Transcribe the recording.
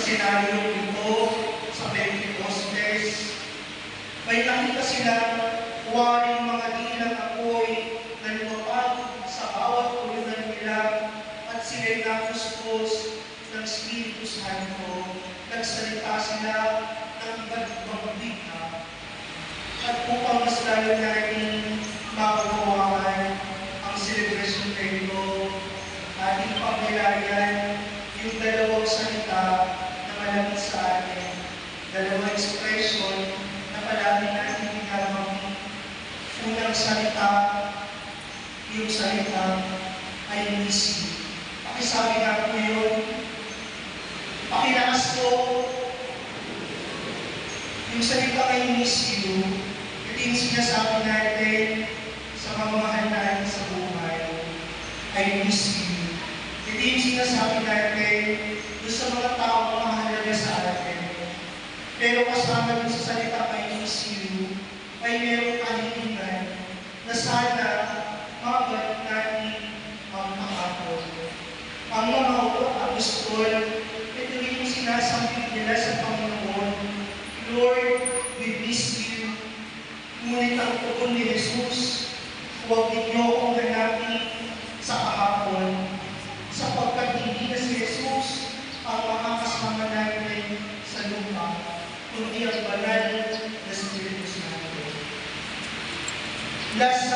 senaryo ito sa Pentecostes. May nakita silang waring mga dilang apoy na lumapag sa bawat ulunan nila at sila'y napuspos ng Espiritu Santo. Nagsalita sila ng iba't ibang wika. At upang mas lalo natin mapagawakan ang celebration na ito, ating pagnilayan yung dalawang salita na malapit sa atin, dalawang expression na palagi natin ginamit. Unang salita, yung salita ay misi. Pakisabi nga po yun, pakilakas po, yung salita ay misi yun. Ito yung sinasabi natin sa mamamahal natin sa buhay, ay misi. Ito yung sinasabi natin doon sa mga tao na mahalaga sa atin. Pero kasama dun sa salita ay misi, ay mayroong kahilingan na sana mabalik natin ang nakapon. Ang mga apostol, ito rin yung sinasabi nila sa Panginoon, Lord, we miss you. Ngunit ang tugon ni Jesus, huwag ninyo akong